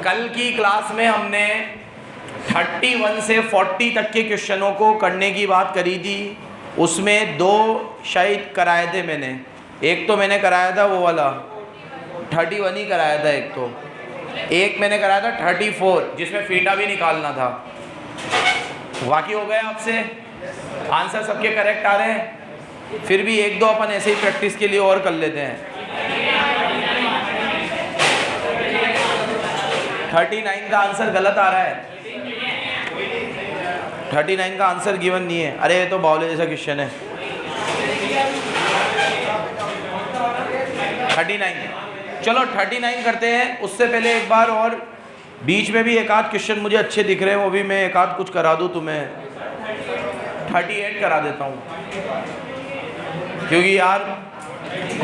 कल की क्लास में हमने 31 से 40 तक के क्वेश्चनों को करने की बात करी थी। उसमें दो शायद कराए थे मैंने, एक तो मैंने कराया था वो वाला 31 ही कराया था, एक मैंने कराया था 34 जिसमें फीटा भी निकालना था। वाकई हो गया आपसे? आंसर सबके करेक्ट आ रहे हैं? फिर भी एक दो अपन ऐसे ही प्रैक्टिस के लिए और कर लेते हैं। 39 का आंसर गलत आ रहा है। 39 का आंसर गिवन नहीं है। अरे ये तो बावले जैसा क्वेश्चन है। 39, चलो 39 करते हैं। उससे पहले एक बार और बीच में भी एक आध क्वेश्चन मुझे अच्छे दिख रहे हैं, वो भी मैं एक आध कुछ करा दूँ तुम्हें। 38 करा देता हूँ, क्योंकि यार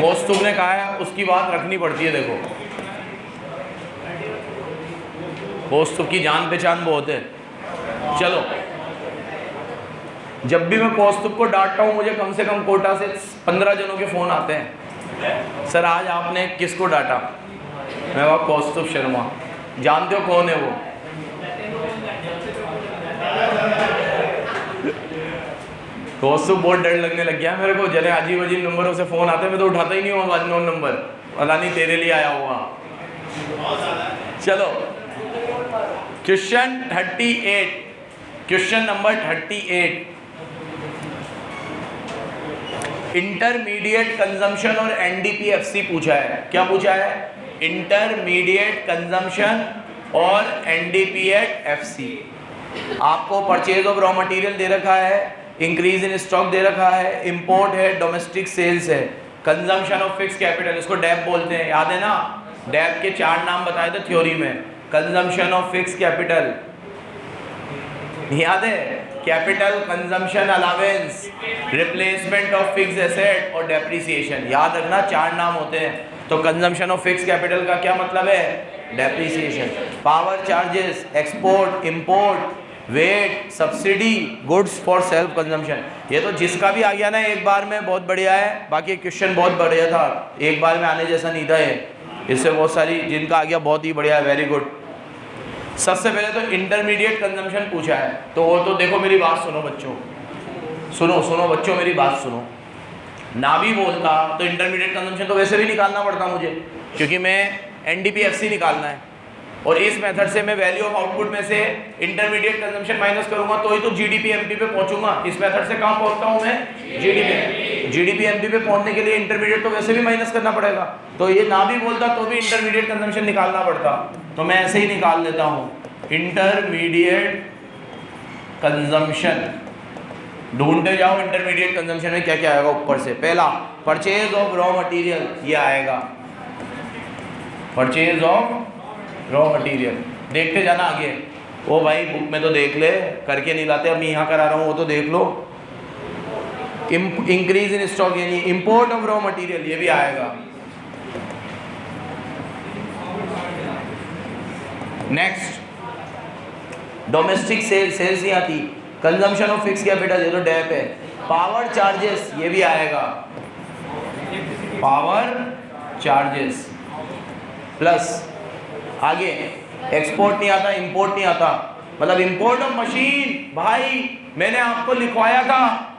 कौस्तुभ ने कहा है उसकी बात रखनी पड़ती है। देखो कौस्तुभ की जान पहचान बहुत है। चलो, जब भी मैं कौस्तुभ को डांटता हूँ मुझे कम से कम कोटा से 15 जनों के फ़ोन आते हैं, सर आज आपने किसको डांटा? मैं कहा कौस्तुभ शर्मा। जानते हो कौन है वो? कौस्तुभ बहुत डर लगने लग गया मेरे को। जले अजीब अजीब नंबरों से फ़ोन आते हैं, मैं तो उठाता ही नहीं हूँ अननोन नंबर, पता नहीं तेरे लिए आया हुआ। चलो question 38, question number 38, intermediate consumption और एनडीपीएफसी पूछा है। क्या पूछा है? इंटरमीडिएट कंजम्पशन और एनडीपीएफसी। आपको परचेज ऑफ रॉ मटेरियल दे रखा है, इंक्रीज इन स्टॉक दे रखा है, इंपोर्ट है, डोमेस्टिक सेल्स है, कंजम्पशन ऑफ फिक्स कैपिटल, इसको डैप बोलते हैं, याद है ना? डैप के 4 नाम बताए थे थ्योरी में। कंजम्पशन ऑफ फिक्स कैपिटल याद है? Capital consumption allowance, replacement of fix asset और डेप्रिसिएशन। याद रखना 4 नाम होते हैं। तो कंजम्पशन ऑफ फिक्स कैपिटल का क्या मतलब है? Depreciation. Power charges, export, import, VAT, subsidy, goods for self consumption. ये तो जिसका भी आ गया ना एक बार में बहुत बढ़िया है। बाकी क्वेश्चन बहुत बढ़िया था, एक बार में आने जैसा नहीं था ये। इससे बहुत सारी जिनका आ गया बहुत ही बढ़िया है, वेरी गुड। सबसे पहले तो इंटरमीडिएट कंजम्पशन पूछा है, तो वो तो देखो मेरी बात सुनो बच्चों, सुनो बच्चों मेरी बात सुनो। ना भी बोलता तो इंटरमीडिएट कंजम्पशन तो वैसे भी निकालना पड़ता मुझे, क्योंकि मैं एनडीपीएफसी निकालना है। और इस मेथड से मैं वैल्यू ऑफ आउटपुट में से इंटरमीडिएट कंजम्पशन माइनस करूंगा तो ही तो जीडीपी एमपी पे पहुंचूंगा। इस मेथड से कहाँ पहुंचता हूँ मैं? जीडीपी एमपी पे पहुंचने के लिए इंटरमीडिएट तो वैसे भी माइनस करना पड़ेगा। तो ये ना भी बोलता तो भी इंटरमीडिएट कंजम्पशन निकालना पड़ता, तो मैं ऐसे ही निकाल लेता हूँ। इंटरमीडिएट कंजम्पशन ढूंढते जाओ। इंटरमीडिएट कंजम्पशन में क्या क्या आएगा ऊपर से? पहला परचेज ऑफ रॉ मटेरियल, ये आएगा परचेज ऑफ रॉ मटेरियल। देखते जाना आगे। ओ भाई बुक में तो देख ले, करके नहीं लाते, अब मैं यहाँ करा रहा हूँ, वो तो देख लो। इंक्रीज इन स्टॉक यानी इंपोर्ट ऑफ रॉ मटेरियल, ये भी आएगा। नेक्स्ट डोमेस्टिक सेल्स नहीं आती। कंजम्पशन ऑफ फिक्स कैपिटल, ये तो डैप है। पावर चार्जेस, ये भी आएगा, पावर चार्जेस। प्लस आगे एक्सपोर्ट नहीं आता, इंपोर्ट नहीं आता, मतलब इंपोर्ट ऑफ मशीन। भाई मैंने आपको लिखवाया था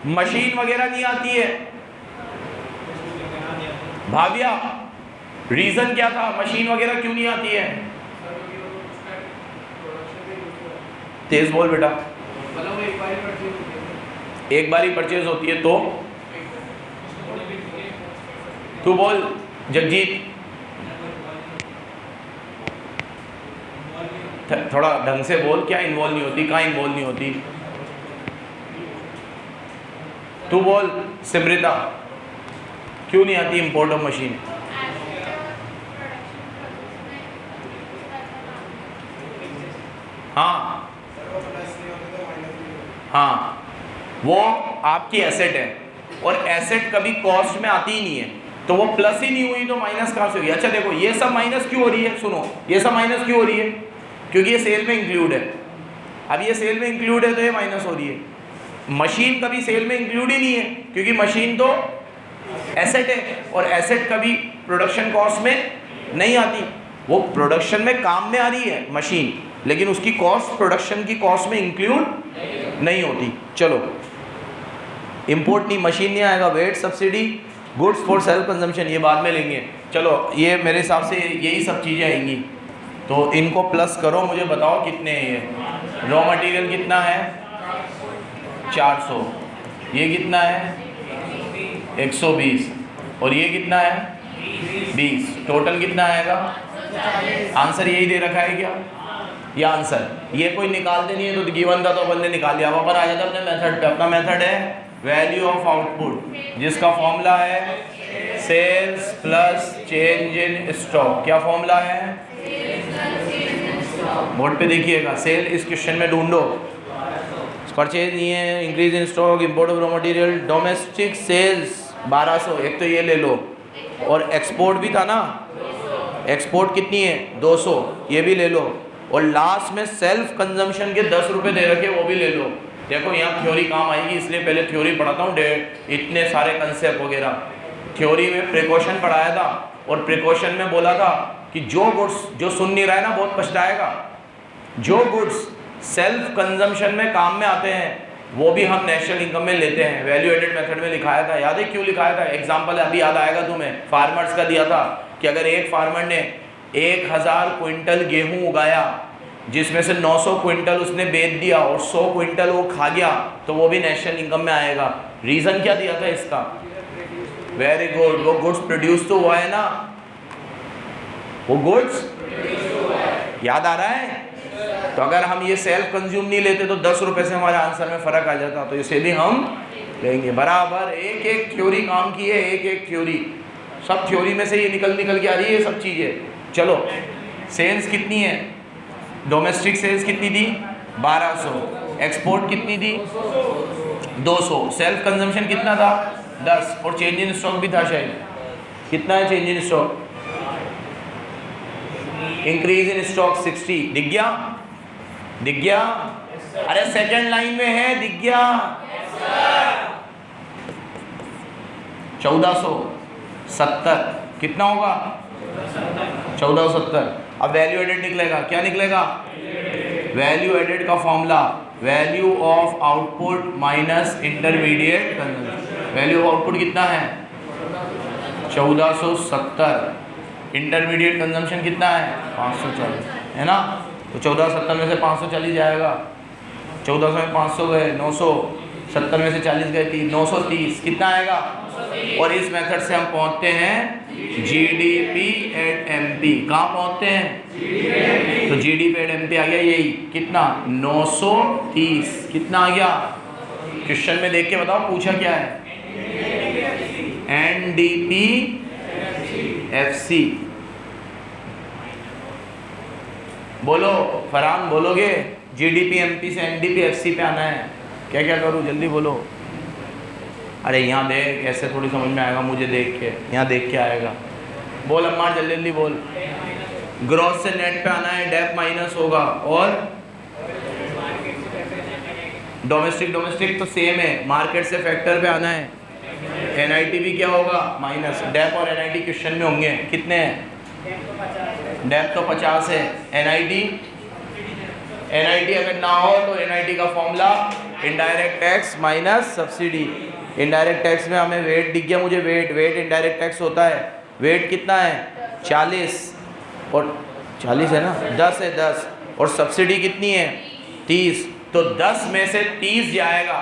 मशीन वगैरह नहीं आती है। भाविया रीजन क्या था? मशीन वगैरह क्यों नहीं आती है? तेज बोल बेटा। एक बार ही परचेज होती है तो तू बोल जगजीत, थोड़ा ढंग से बोल। क्या इन्वॉल्व नहीं होती? कहाँ इन्वॉल्व नहीं होती? तू बोल सिमरिता, क्यों नहीं आती इंपोर्ट ऑफ मशीन? हाँ, वो आपकी एसेट है और एसेट कभी कॉस्ट में आती ही नहीं है, तो वो प्लस ही नहीं हुई तो माइनस कहाँ से हुई? अच्छा देखो ये सब माइनस क्यों हो रही है? सुनो, ये सब माइनस क्यों हो रही है? क्योंकि ये सेल में इंक्लूड है। अब ये सेल में इंक्लूड है तो ये माइनस हो रही है। मशीन कभी सेल में इंक्लूड ही नहीं है, क्योंकि मशीन तो एसेट है और एसेट कभी प्रोडक्शन कॉस्ट में नहीं आती। वो प्रोडक्शन में काम में आ रही है मशीन, लेकिन उसकी कॉस्ट प्रोडक्शन की कॉस्ट में इंक्लूड नहीं होती। चलो, इंपोर्ट नहीं, मशीन नहीं आएगा, VAT subsidy, goods for self consumption ये बाद में लेंगे। चलो, ये मेरे हिसाब से यही सब चीज़ें आएंगी, तो इनको प्लस करो, मुझे बताओ कितने हैं ये। रॉ मटेरियल कितना है 400, ये कितना है 120, और ये कितना है 20, टोटल कितना आएगा? आंसर यही दे रखा है क्या? ये आंसर, ये कोई निकालते नहीं है तो गिवन था तो अपन ने निकाल लिया। वापस आ जाता अपने मेथड पे। अपना मेथड है वैल्यू ऑफ आउटपुट, जिसका फॉर्मूला है sales plus change in stock. क्या फॉर्मूला है? बोर्ड पे देखिएगा, सेल इस क्वेश्चन में ढूंढो, परचेज नहीं है, increase in stock, import of raw material, domestic sales 1200, एक तो ये ले लो, और एक्सपोर्ट भी था ना, एक्सपोर्ट कितनी है 200, ये भी ले लो, और लास्ट में सेल्फ कंजम्पशन के 10 रुपये दे रखे, वो भी ले लो। देखो यहाँ थ्योरी काम आएगी, इसलिए पहले थ्योरी पढ़ाता हूँ, इतने सारे कंसेप्ट वगैरह। थ्योरी में प्रिकॉशन पढ़ाया था, और प्रिकॉशन में बोला था कि जो गुड्स, जो सुन नहीं रहा है ना बहुत पछताएगा, जो गुड्स सेल्फ कंजम्पशन में काम में आते हैं वो भी हम नेशनल इनकम में लेते हैं। वैल्यू एडेड मेथड में लिखाया था, याद है क्यों लिखाया था? एग्जाम्पल अभी याद आएगा तुम्हें, फार्मर्स का दिया था कि अगर एक फार्मर ने 1000 क्विंटल गेहूं उगाया, जिसमें से 900 क्विंटल उसने बेच दिया और 100 क्विंटल वो खा गया, तो वो भी नेशनल इनकम में आएगा। रीज़न क्या दिया था इसका? वेरी गुड, वो गुड्स प्रोड्यूस तो हुआ है ना, वो गुड्स याद आ रहा है। तो अगर हम ये सेल्फ कंज्यूम नहीं लेते तो 10 रुपये से हमारे आंसर में फ़र्क आ जाता, तो इसे भी हम लेंगे। बराबर एक एक थ्योरी काम की है, एक एक थ्योरी, सब थ्योरी में से ये निकल के आ रही है सब चीज़ें। चलो, सेल्स कितनी है? डोमेस्टिक सेल्स कितनी थी? 1200, एक्सपोर्ट कितनी थी? 200, सेल्फ कंजम्पशन कितना था? 10, और चेंज इन स्टॉक भी था शायद। कितना है change in stock? Increase in stock 60, दिख गया? दिख गया? अरे सेकंड लाइन में है, दिख गया? 1470 कितना होगा? 1470। अब वैल्यू एडेड निकलेगा, क्या निकलेगा? वैल्यू एडेड का formula value of output minus intermediate consumption. Value of output कितना है? 1470। इंटरमीडिएट कंजम्पशन कितना है? 540, है ना? तो 1470 में से 540 जाएगा, 1400 में 500 गए, 970 में से 40 गए, 930, कितना आएगा? और इस मेथड से हम पहुंचते हैं जीडीपी एट एमपी। कहाँ पहुंचते हैं? तो जीडीपी एट एमपी आ गया, यही कितना? 930। कितना आ गया? क्वेश्चन में देख के बताओ, पूछा क्या है? NDP FC. बोलो फरहान, बोलोगे? जीडीपी एमपी से एनडीपी एफसी पे आना है, क्या क्या करूँ? जल्दी बोलो। अरे यहाँ देख, ऐसे थोड़ी समझ में आएगा, मुझे देख के, यहाँ देख के आएगा। बोल अम्मा, जल्दी जल्दी बोल। ग्रॉस से नेट पे आना है, डेप माइनस होगा, और डोमेस्टिक तो सेम है, मार्केट से फैक्टर पे आना है। एनआईटी भी क्या होगा? माइनस। डेप और एनआईटी क्वेश्चन में होंगे, कितने हैं? डेप तो 50 है, एनआईटी अगर ना हो तो एनआईटी का formula indirect tax minus subsidy. Indirect tax में हमें वेट दिख गया, मुझे वेट इनडायरेक्ट टैक्स होता है। वेट कितना है? 40, और 40 है ना, 10 है 10, और सब्सिडी कितनी है? 30। तो 10 में से 30 जाएगा,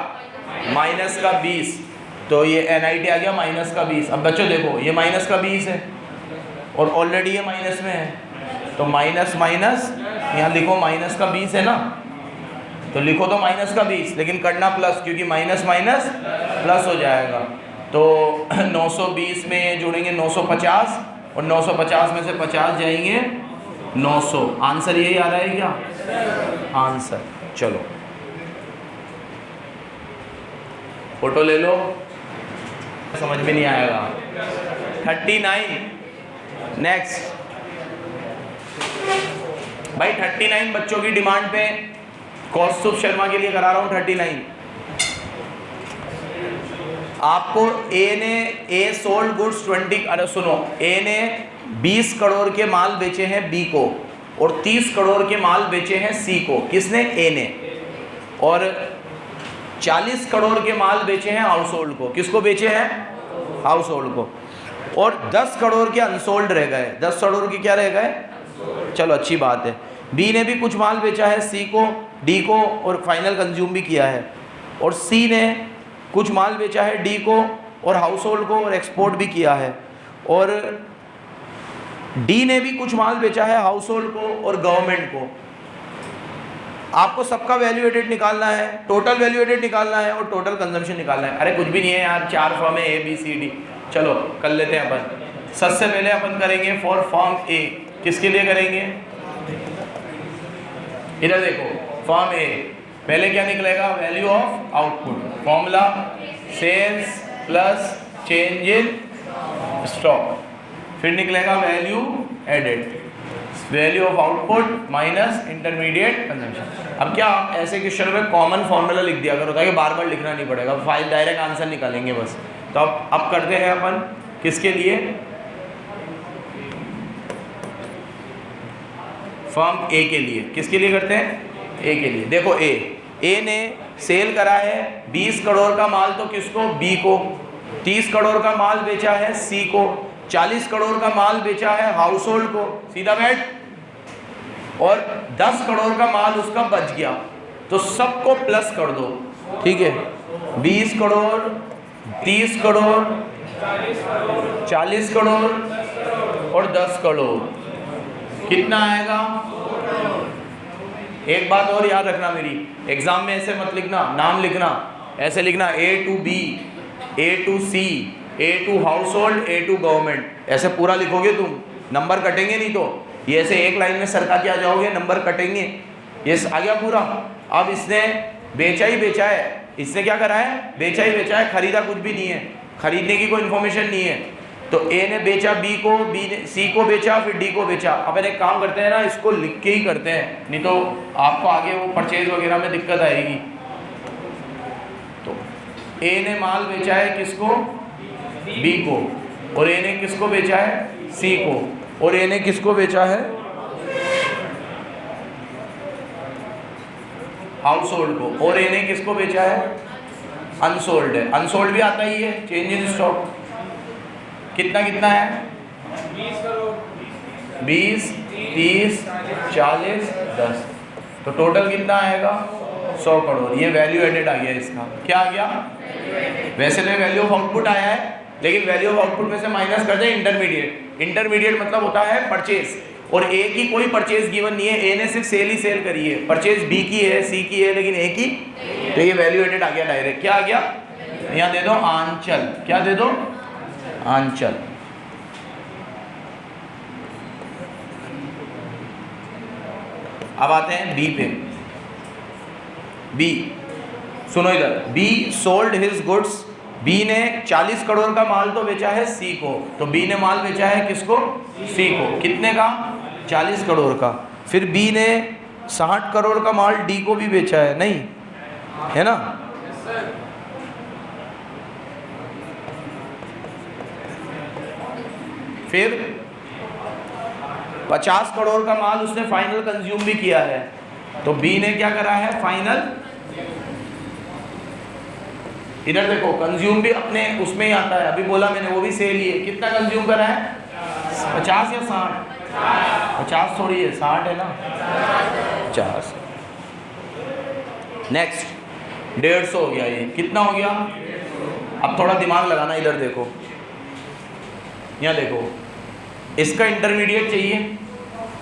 माइनस का 20, तो ये एनआईटी आ गया माइनस का 20। अब बच्चों देखो, ये माइनस का 20 है और ऑलरेडी ये माइनस में है, तो माइनस माइनस, यहाँ लिखो माइनस का 20 है ना, तो लिखो तो माइनस का 20, लेकिन करना प्लस, क्योंकि माइनस माइनस प्लस हो जाएगा। तो 920 में जोड़ेंगे 950, और 950 में से 50 जाएंगे 900। आंसर यही आ रहा है क्या? आंसर। चलो फोटो ले लो, समझ में नहीं आएगा। 39 नेक्स्ट भाई, 39 बच्चों की डिमांड पे कौस्तुभ शर्मा के लिए करा रहा हूँ। 39 आपको ए सोल्ड गुड्स 20, अरे सुनो, ए ने 20 करोड़ के माल बेचे हैं बी को और 30 करोड़ के माल बेचे हैं सी को। किसने? ए ने। और 40 करोड़ के माल बेचे हैं हाउस होल्ड को। किसको बेचे हैं? हाउस होल्ड को। और 10 करोड़ के अनसोल्ड रह गए। 10 करोड़ के क्या रह गए? चलो अच्छी बात है। बी ने भी कुछ माल बेचा है सी को, डी को और फाइनल कंज्यूम भी किया है। और सी ने कुछ माल बेचा है डी को और हाउस होल्ड को और एक्सपोर्ट भी किया है। और डी ने भी कुछ माल बेचा है हाउस होल्ड को और गवर्नमेंट को। आपको सबका वैल्यू एडेड निकालना है, टोटल वैल्यू एडेड निकालना है और टोटल कंजम्पशन निकालना है। अरे कुछ भी नहीं है यार, 4 फॉर्म है ए बी सी डी। चलो कर लेते हैं अपन। सबसे पहले अपन करेंगे फॉर फॉर्म ए। किसके लिए करेंगे? इधर देखो, फॉर्म ए पहले क्या निकलेगा? Value of output. Formula sales plus change in stock. फिर निकलेगा value added, value of output minus intermediate consumption. अब क्या आप ऐसे क्वेश्चन में कॉमन फॉर्मूला लिख दिया करो ताकि बार बार लिखना नहीं पड़ेगा, फाइल डायरेक्ट आंसर निकालेंगे बस। तो अब करते हैं अपन किसके लिए? फर्म ए के लिए। किसके लिए करते हैं? ए के लिए। देखो ए ने सेल करा है 20 करोड़ का माल तो किसको? बी को। 30 करोड़ का माल बेचा है सी को। 40 करोड़ का माल बेचा है हाउस होल्ड को। सीधा बैठ। और 10 करोड़ का माल उसका बच गया तो सबको प्लस कर दो। ठीक है, 20 करोड़, 30 करोड़, 40 करोड़ और 10 करोड़। कितना आएगा? एक बात और याद रखना मेरी, एग्जाम में ऐसे मत लिखना, नाम लिखना ऐसे लिखना A to B, A to C, A to household, A to government. ऐसे पूरा लिखोगे तुम, नंबर कटेंगे नहीं। तो ये ऐसे एक लाइन में सरका के आ जाओगे, नंबर कटेंगे। ये आ गया पूरा। अब इसने बेचा ही बेचा है। इसने क्या करा है? बेचा ही बेचा है, खरीदा कुछ भी नहीं है, खरीदने की कोई इन्फॉर्मेशन नहीं है। तो ए ने बेचा बी को, बी ने सी को बेचा, फिर डी को बेचा। अब एक काम करते हैं ना, इसको लिख के ही करते हैं, नहीं तो आपको आगे वो परचेज वगैरह में दिक्कत आएगी। तो ए ने माल बेचा है किसको? बी को। और ए ने किसको बेचा है? सी को। और ए ने किसको बेचा है? हाउस होल्ड को। और ए ने किसको बेचा है? अनसोल्ड है। अनसोल्ड भी आता ही है, चेंज इन स्टॉक। कितना कितना है? 20, 30, 40, 10। तो टोटल कितना आएगा? 100 करोड़। ये वैल्यू एडेड आ गया इसका। क्या आ गया? वैसे तो वैल्यू ऑफ आउटपुट आया है, लेकिन वैल्यू ऑफ आउटपुट में से माइनस कर दें इंटरमीडिएट। इंटरमीडिएट मतलब होता है परचेज, और ए की कोई परचेज गिवन नहीं है। ए ने सिर्फ सेल ही सेल करी है। परचेज बी की है, सी की है, लेकिन ए की। तो ये वैल्यू एडेड आ गया डायरेक्ट। क्या आ गया? यहाँ दे दो आंचल। क्या दे दो? आंचल। अब आते हैं बी पे। बी सुनो इधर, B sold his goods. B ने 40 करोड़ का माल तो बेचा है सी को। तो बी ने माल बेचा है किसको? सी को। कितने का? 40 करोड़ का। फिर बी ने 60 करोड़ का माल डी को भी बेचा है, नहीं है ना? फिर 50 करोड़ का माल उसने फाइनल कंज्यूम भी किया है। तो बी ने क्या करा है? फाइनल। इधर देखो, कंज्यूम भी अपने उसमें ही आता है। अभी बोला मैंने, वो भी सेल ही है। कितना कंज्यूम करा है? 50 या 60? 50 थोड़ी है, 60 है ना? 50। नेक्स्ट 150 हो गया। ये कितना हो गया? अब थोड़ा दिमाग लगाना। इधर देखो, यहाँ देखो, इसका इंटरमीडिएट चाहिए।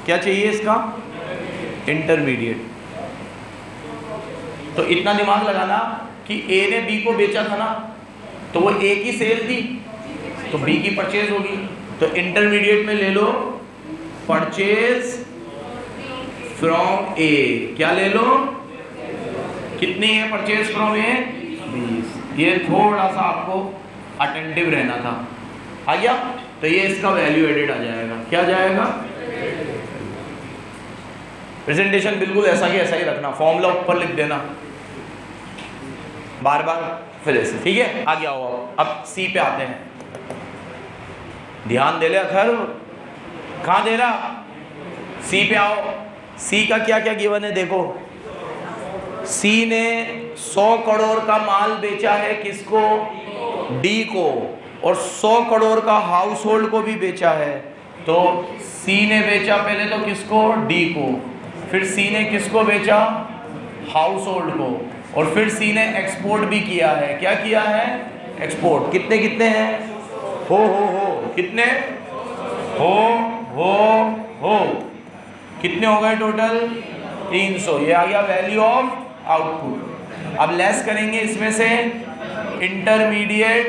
क्या चाहिए इसका? इंटरमीडिएट। तो इतना दिमाग लगाना कि ए ने बी को बेचा था ना, तो वो ए की सेल थी, तो बी की परचेज होगी। तो इंटरमीडिएट में ले लो परचेज फ्रॉम ए। क्या ले लो? कितनी है परचेज फ्रॉम ए? 20। ये थोड़ा सा आपको अटेंटिव रहना था। आ गया? तो ये इसका वैल्यू एडेड आ जाएगा। क्या जाएगा? प्रेजेंटेशन बिल्कुल ऐसा ही रखना, फॉर्मूला ऊपर लिख देना बार बार, फिर ऐसे। ठीक है, आ गया हो। अब सी पे आते हैं। ध्यान दे ले अखर, कहाँ दे रहा, सी पे आओ। सी का क्या क्या गिवन है देखो। सी ने 100 करोड़ का माल बेचा है किसको, डी को, और 100 करोड़ का हाउस होल्ड को भी बेचा है। तो सी ने बेचा पहले तो किसको, डी को, फिर सी ने किसको बेचा, हाउस होल्ड को, और फिर सी ने एक्सपोर्ट भी किया है। क्या किया है, एक्सपोर्ट। कितने कितने हैं, हो कितने, हो कितने हो गए टोटल, 300। ये आ गया वैल्यू ऑफ आउटपुट। अब लेस करेंगे इसमें से इंटरमीडिएट।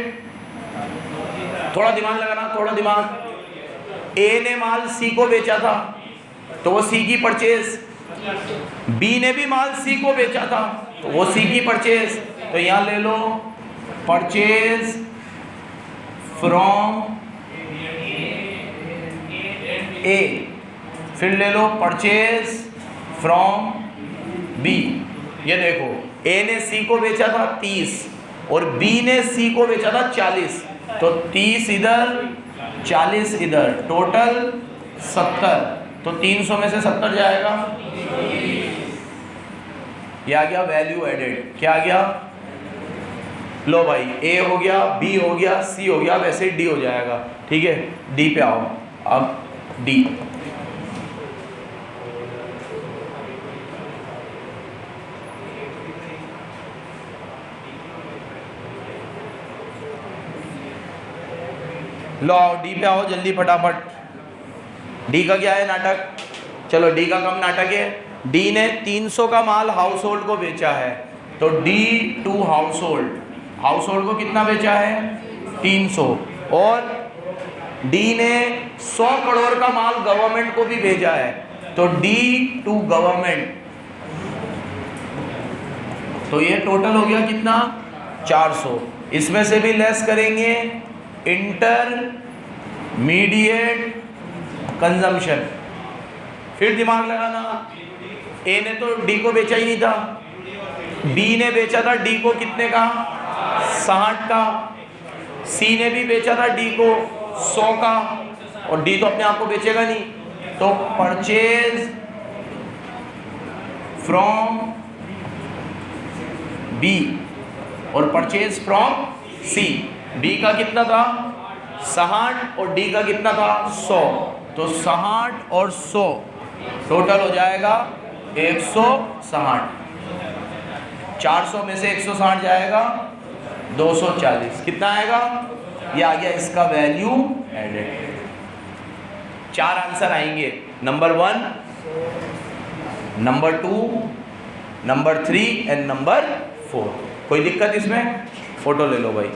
थोड़ा दिमाग लगाना, थोड़ा दिमाग। ए ने माल सी को बेचा था तो वो सी की परचेज, बी ने भी माल सी को बेचा था तो वो सी की परचेज। तो यहां ले लो परचेज फ्रॉम ए, फिर ले लो परचेज फ्रॉम बी। ये देखो ए ने सी को बेचा था 30 और बी ने सी को बेचा था 40, तो 30 इधर 40 इधर, टोटल 70। तो 300 में से 70 जाएगा। ये आ गया वैल्यू एडेड। क्या आ गया, लो भाई, ए हो गया, बी हो गया, सी हो गया, वैसे डी हो जाएगा। ठीक है, डी पे आओ। अब डी, लो आओ डी पे आओ जल्दी फटाफट। डी का क्या है नाटक, चलो डी का कम नाटक है। डी ने 300 का माल हाउस होल्ड को बेचा है तो D to household, household को कितना बेचा है, 300। और डी ने 100 करोड़ का माल गवर्नमेंट को भी भेजा है तो डी टू गवर्नमेंट। तो ये टोटल हो गया कितना, 400। इसमें से भी लेस करेंगे इंटरमीडिएट कंजम्पशन। फिर दिमाग लगाना, ए ने तो डी को बेचा ही नहीं था, बी ने बेचा था डी को कितने का, 60 का, सी ने भी बेचा था डी को 100 का, और डी तो अपने आप को बेचेगा नहीं। तो परचेज फ्रॉम बी और परचेज फ्रॉम सी। बी का कितना था 60 और डी का कितना था 100, तो 60 और 100 टोटल हो जाएगा 160। 400 में से 160 जाएगा 240। कितना आएगा, ये आ गया इसका वैल्यू एडेड। 4 आंसर आएंगे, number 1, number 2, number 3 and number 4। कोई दिक्कत इसमें, फोटो ले लो भाई।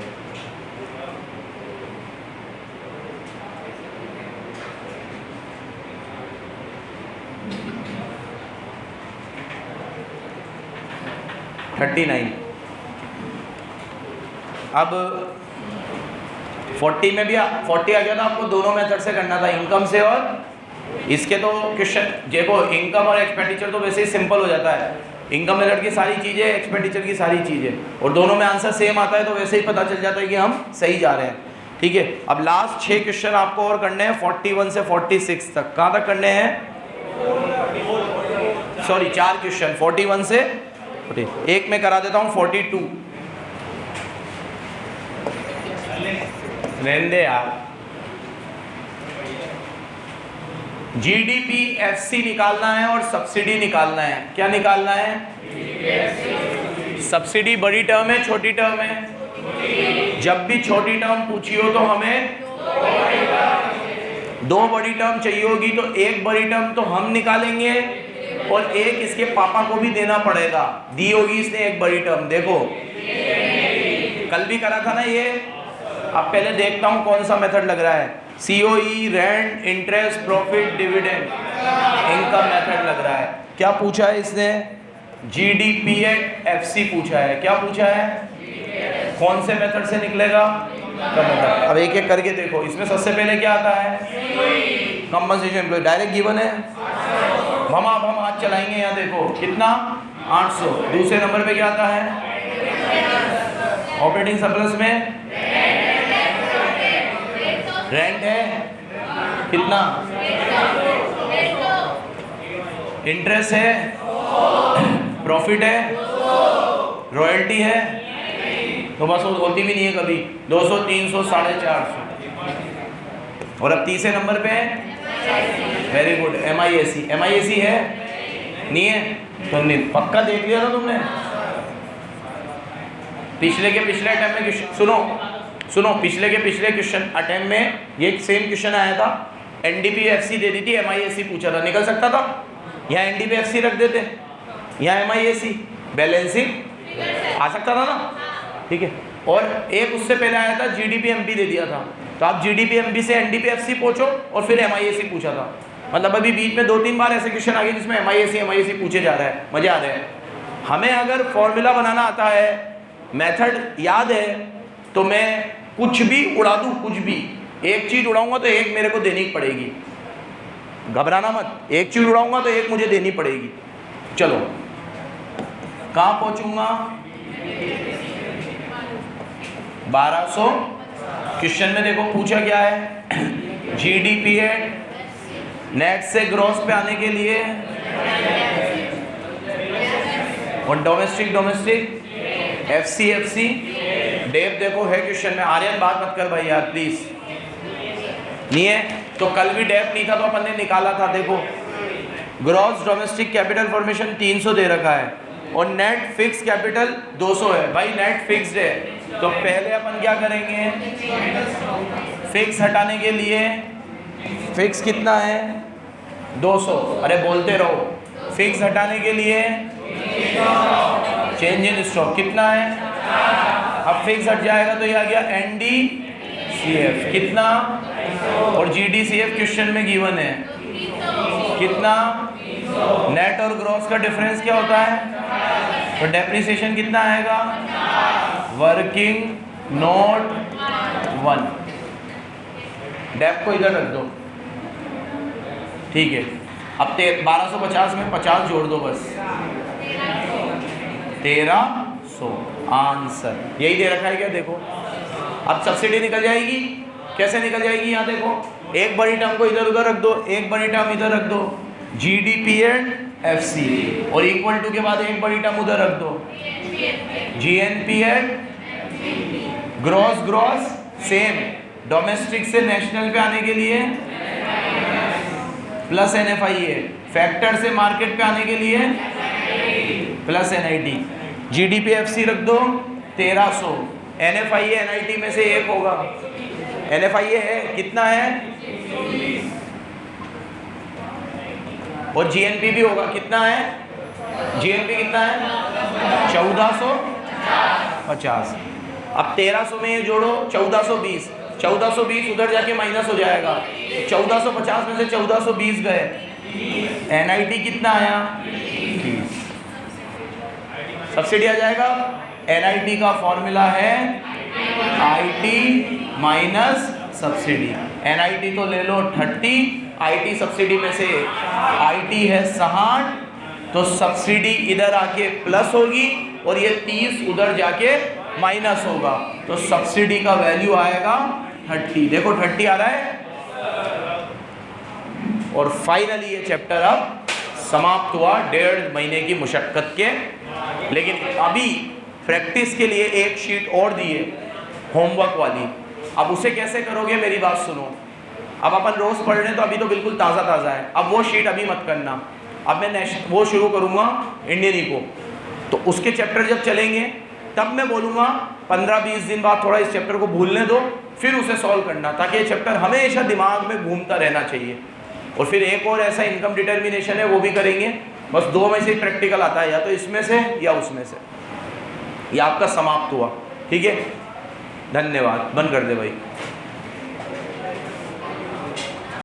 अब 40 में भी 40 आ गया था, आपको दोनों मेथड से करना था, इनकम से और इसके। तो क्वेश्चन देखो, इनकम और एक्सपेंडिचर तो वैसे ही सिंपल हो जाता है, इनकम मेथड की सारी चीज़ें, एक्सपेंडिचर की सारी चीज़ें, और दोनों में आंसर सेम आता है तो वैसे ही पता चल जाता है कि हम सही जा रहे हैं। ठीक है, अब लास्ट 6 क्वेश्चन आपको और करने हैं 41 से 46 तक। कहाँ तक करने हैं, सॉरी 4 क्वेश्चन 41 से 40। एक में करा देता हूँ 42, रहने दे यार। जीडीपी एफसी निकालना है और सब्सिडी निकालना है। क्या निकालना है, सब्सिडी बड़ी टर्म है छोटी टर्म है। जब भी छोटी टर्म पूछी हो तो हमें 2 बड़ी टर्म चाहिए होगी, तो एक बड़ी टर्म तो हम निकालेंगे और एक इसके पापा को भी देना पड़ेगा। दी होगी इसने एक बड़ी टर्म, देखो कल भी करा था ना ये। अब पहले देखता हूँ कौन सा मेथड लग रहा है, COE, rent, interest, profit, dividend, income method लग रहा है। क्या पूछा है इसने, जीडीपी एट एफसी पूछा है। क्या पूछा है, कौन से मेथड से निकलेगा, का मेथड। अब एक एक करके देखो, इसमें सबसे पहले क्या आता है, कंपनसेशन एम्प्लॉय, डायरेक्ट गिवन है। हम हाथ चलाएंगे, यहाँ देखो कितना 800। दूसरे नंबर पे क्या आता है, ऑपरेटिंग सरप्लस में रेंट है कितना इंटरेस्ट है, प्रॉफिट है, रॉयल्टी है, तो बस वो होती भी नहीं है कभी। 200, 300, 450। और अब तीसरे नंबर पे है, वेरी गुड, MIAC। MIAC है नहीं है तो नहीं, पक्का देख लिया था तुमने पिछले के पिछले अटेम्प्ट में क्वेश्चन। सुनो पिछले के पिछले क्वेश्चन अटेम्प्ट में ये सेम क्वेश्चन आया था, NDPFC दे दी थी, MIAC पूछा था, निकल सकता था। यहाँ NDPFC रख देते, यहाँ MIAC, बैलेंसिंग आ सकता था ना, ठीक है। और एक उससे पहले आया था GDP-MP दे दिया था, तो आप GDP-MP से NDPFC पूछो और फिर MIAC पूछा था। मतलब अभी बीच में 2-3 बार ऐसे क्वेश्चन आ गए जिसमें MIAC पूछे जा रहा है, मजे आ रहे हैं। हमें अगर फॉर्मूला बनाना आता है, मेथड याद है, तो मैं कुछ भी उड़ा दूँ, कुछ भी एक चीज़ उड़ाऊंगा तो एक मेरे को देनी पड़ेगी, घबराना मत। एक चीज़ उड़ाऊंगा तो एक मुझे देनी पड़ेगी। चलो कहाँ पहुँचूंगा, 1200। क्वेश्चन में देखो पूछा क्या है, GDP है, नेट से ग्रॉस पे आने के लिए, और डोमेस्टिक FC डेप देखो है क्वेश्चन में। आर्यन बात मत कर भाई यार प्लीज, नहीं है तो कल भी डेप नहीं था तो अपन ने निकाला था। देखो ग्रॉस डोमेस्टिक कैपिटल फॉर्मेशन 300 दे रखा है और नेट फिक्स कैपिटल 200 है। भाई नेट फिक्स्ड है तो पहले अपन क्या करेंगे, फिक्स हटाने के लिए, फिक्स कितना है 200, अरे बोलते रहो, फिक्स हटाने के लिए चेंज इन स्टॉक कितना है, अब फिक्स हट जाएगा तो ये आ गया NDCF कितना, और GDCF क्वेश्चन में गिवन है कितना, नेट और ग्रॉस का डिफरेंस क्या होता है, तो डेप्रिसिएशन कितना आएगा, वर्किंग नोट 1। डेप को इधर रख दो, ठीक है। अब 1250 में 50 जोड़ दो बस, 1300 आंसर यही दे रखा है क्या, देखो। अब सब्सिडी निकल जाएगी, कैसे निकल जाएगी, यहाँ देखो, एक बड़ी टर्म को इधर उधर रख दो, एक बड़ी टर्म इधर रख दो, GDP एंड FC, और इक्वल टू के बाद एक बड़ी टर्म उधर रख दो, GNP and gross same, domestic से नेशनल पे आने के लिए प्लस NFIA, फैक्टर से मार्केट पे आने के लिए प्लस NIT, GDP FC रख दो 1300, NFIA NIT में से एक होगा, NFIA है कितना है, और GNP भी होगा कितना है, GNP कितना है 1450। अब 1300 में ये जोड़ो 1420, 1420 उधर जाके माइनस हो जाएगा, 1450 में से 1420 गए, NIT कितना आया 30, सब्सिडी आ जाएगा। NIT का फॉर्मूला है IT माइनस सब्सिडी, NIT तो ले लो 30, IT सब्सिडी में से IT है 60, तो सब्सिडी इधर आके प्लस होगी और ये 30 उधर जाके माइनस होगा, तो सब्सिडी का वैल्यू आएगा 30। देखो 30 आ रहा है। और फाइनली ये चैप्टर अब समाप्त हुआ 1.5 महीने की मुशक्कत के। लेकिन अभी प्रैक्टिस के लिए एक शीट और दी है होमवर्क वाली, अब उसे कैसे करोगे मेरी बात सुनो। अब अपन रोज पढ़ रहे हैं तो अभी तो बिल्कुल ताज़ा है, अब वो शीट अभी मत करना, अब मैं वो शुरू करूँगा इंडियन इको, तो उसके चैप्टर जब चलेंगे तब मैं बोलूँगा 15-20 दिन बाद थोड़ा इस चैप्टर को भूलने दो, फिर उसे सॉल्व करना, ताकि ये चैप्टर हमेशा दिमाग में घूमता रहना चाहिए। और फिर एक और ऐसा इनकम डिटर्मिनेशन है, वो भी करेंगे। बस 2 में से प्रैक्टिकल आता है, या तो इसमें से या उसमें से। ये आपका समाप्त हुआ, ठीक है, धन्यवाद। बंद कर दे भाई।